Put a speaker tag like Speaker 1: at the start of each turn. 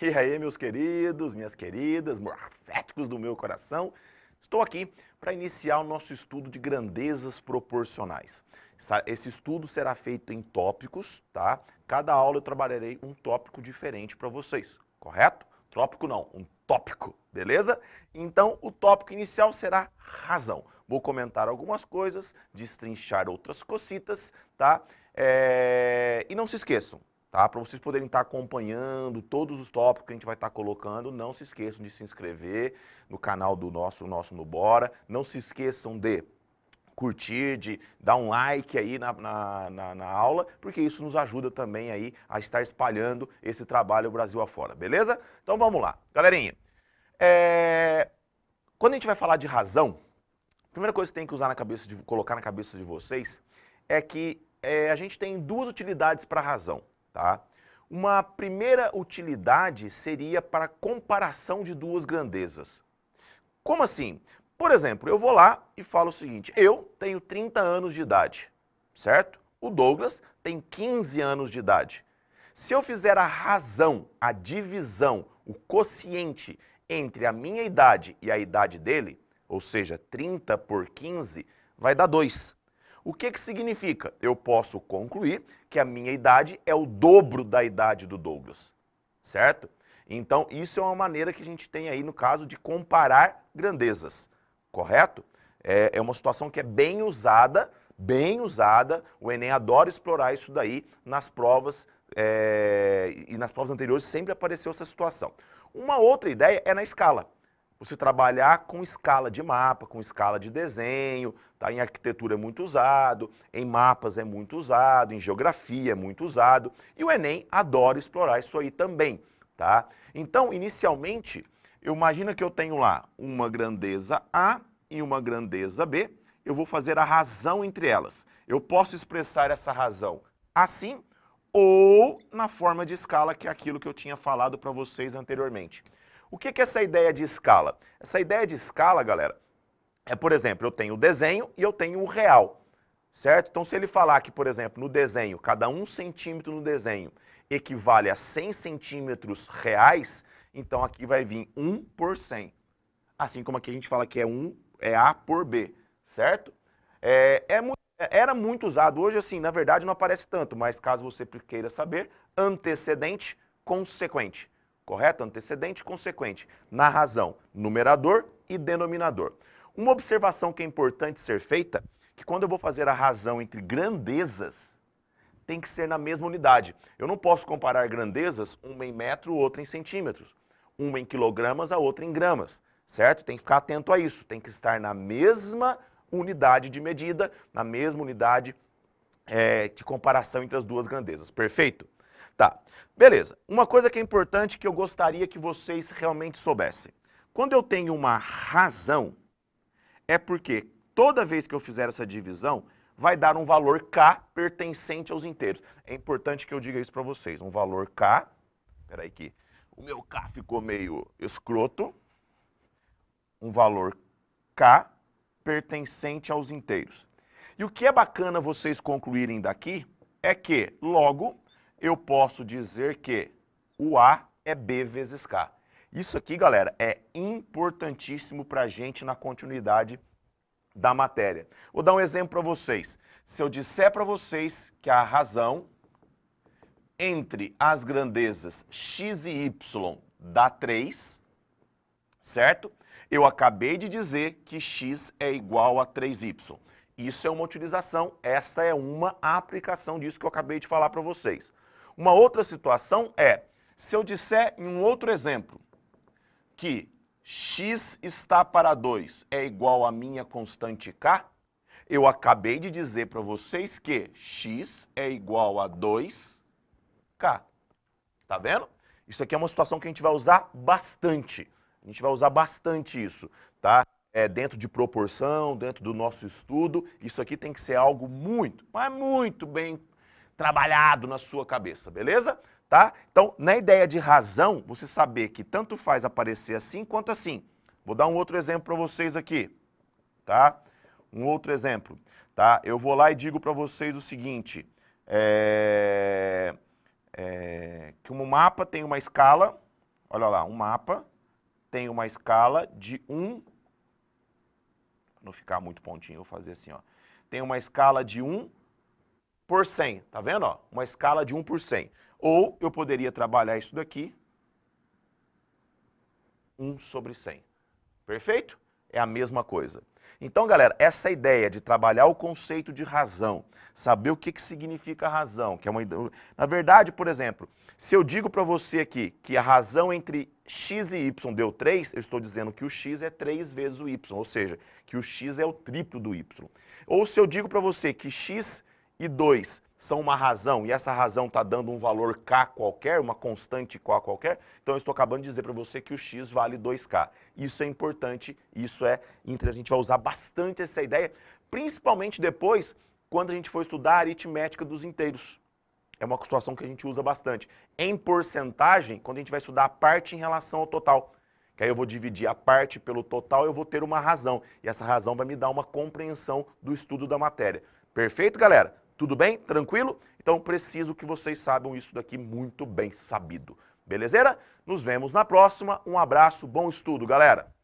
Speaker 1: E aí, meus queridos, minhas queridas, morféticos do meu coração, estou aqui para iniciar o nosso estudo de grandezas proporcionais. Esse estudo será feito em tópicos, tá? Cada aula eu trabalharei um tópico diferente para vocês, correto? Tópico não, um tópico, beleza? Então, o tópico inicial será razão. Vou comentar algumas coisas, destrinchar outras cocitas, tá? E não se esqueçam, tá? Para vocês poderem estar acompanhando todos os tópicos que a gente vai estar colocando, não se esqueçam de se inscrever no canal do nosso Nubora, não se esqueçam de curtir, de dar um like aí na aula, porque isso nos ajuda também aí a estar espalhando esse trabalho Brasil afora, beleza? Então vamos lá. Galerinha, quando a gente vai falar de razão, a primeira coisa que tem que usar colocar na cabeça de vocês é que a gente tem duas utilidades para a razão, tá? Uma primeira utilidade seria para comparação de duas grandezas. Como assim? Por exemplo, eu vou lá e falo o seguinte, eu tenho 30 anos de idade, certo? O Douglas tem 15 anos de idade. Se eu fizer a razão, a divisão, o quociente entre a minha idade e a idade dele, ou seja, 30 por 15, vai dar 2. O que significa? Eu posso concluir que a minha idade é o dobro da idade do Douglas, certo? Então, isso é uma maneira que a gente tem aí, no caso, de comparar grandezas, correto? É uma situação que é bem usada, o Enem adora explorar isso daí nas provas, e nas provas anteriores sempre apareceu essa situação. Uma outra ideia é na escala. Você trabalhar com escala de mapa, com escala de desenho, tá? Em arquitetura é muito usado, em mapas é muito usado, em geografia é muito usado, e o Enem adora explorar isso aí também, tá? Então, inicialmente, eu imagino que eu tenho lá uma grandeza A e uma grandeza B, eu vou fazer a razão entre elas. Eu posso expressar essa razão assim, ou na forma de escala, que é aquilo que eu tinha falado para vocês anteriormente. O que é essa ideia de escala? Essa ideia de escala, galera, por exemplo, eu tenho o desenho e eu tenho o real, certo? Então, se ele falar que, por exemplo, no desenho, cada 1 centímetro no desenho equivale a 100 centímetros reais, então aqui vai vir 1 por 100. Assim como aqui a gente fala que é A por B, certo? Era muito usado, hoje assim, na verdade não aparece tanto, mas caso você queira saber, antecedente, consequente. Correto? Antecedente, consequente. Na razão, numerador e denominador. Uma observação que é importante ser feita, que quando eu vou fazer a razão entre grandezas, tem que ser na mesma unidade. Eu não posso comparar grandezas, uma em metro, outra em centímetros. Uma em quilogramas, a outra em gramas. Certo? Tem que ficar atento a isso. Tem que estar na mesma unidade de medida, na mesma unidade de comparação entre as duas grandezas. Perfeito? Tá, beleza. Uma coisa que é importante que eu gostaria que vocês realmente soubessem. Quando eu tenho uma razão, é porque toda vez que eu fizer essa divisão, vai dar um valor K pertencente aos inteiros. É importante que eu diga isso para vocês. Um valor K, peraí que o meu K ficou meio escroto. Um valor K pertencente aos inteiros. E o que é bacana vocês concluírem daqui é que, logo, eu posso dizer que o A é B vezes K. Isso aqui, galera, é importantíssimo para a gente na continuidade da matéria. Vou dar um exemplo para vocês. Se eu disser para vocês que a razão entre as grandezas x e y dá 3, certo? Eu acabei de dizer que x é igual a 3y. Isso é uma utilização, essa é uma aplicação disso que eu acabei de falar para vocês. Uma outra situação é, se eu disser em um outro exemplo, que x está para 2 é igual à minha constante k, eu acabei de dizer para vocês que x é igual a 2k. Tá vendo? Isso aqui é uma situação que a gente vai usar bastante. A gente vai usar bastante isso, tá? Dentro de proporção, dentro do nosso estudo, isso aqui tem que ser algo muito, mas muito bem trabalhado na sua cabeça, beleza? Tá? Então, na ideia de razão, você saber que tanto faz aparecer assim quanto assim. Vou dar um outro exemplo para vocês aqui, tá? Um outro exemplo, tá? Eu vou lá e digo para vocês o seguinte, que um mapa tem uma escala, Olha lá, um mapa tem uma escala de 1, para não ficar muito pontinho, eu vou fazer assim, ó. Tem uma escala de 1 por 100, tá vendo? Ó? Uma escala de 1 por 100. Ou eu poderia trabalhar isso daqui, 1 sobre 100. Perfeito? É a mesma coisa. Então, galera, essa ideia de trabalhar o conceito de razão, saber o que significa razão, que é uma... Na verdade, por exemplo, se eu digo para você aqui que a razão entre x e y deu 3, eu estou dizendo que o x é 3 vezes o y, ou seja, que o x é o triplo do y. Ou se eu digo para você que x e 2 são uma razão, e essa razão está dando um valor k qualquer, uma constante k qualquer, então eu estou acabando de dizer para você que o x vale 2k. Isso é importante, isso é, a gente vai usar bastante essa ideia, principalmente depois, quando a gente for estudar a aritmética dos inteiros. É uma situação que a gente usa bastante. Em porcentagem, quando a gente vai estudar a parte em relação ao total, que aí eu vou dividir a parte pelo total, eu vou ter uma razão, e essa razão vai me dar uma compreensão do estudo da matéria. Perfeito, galera? Tudo bem? Tranquilo? Então preciso que vocês saibam isso daqui muito bem sabido. Belezeira? Nos vemos na próxima. Um abraço, bom estudo, galera!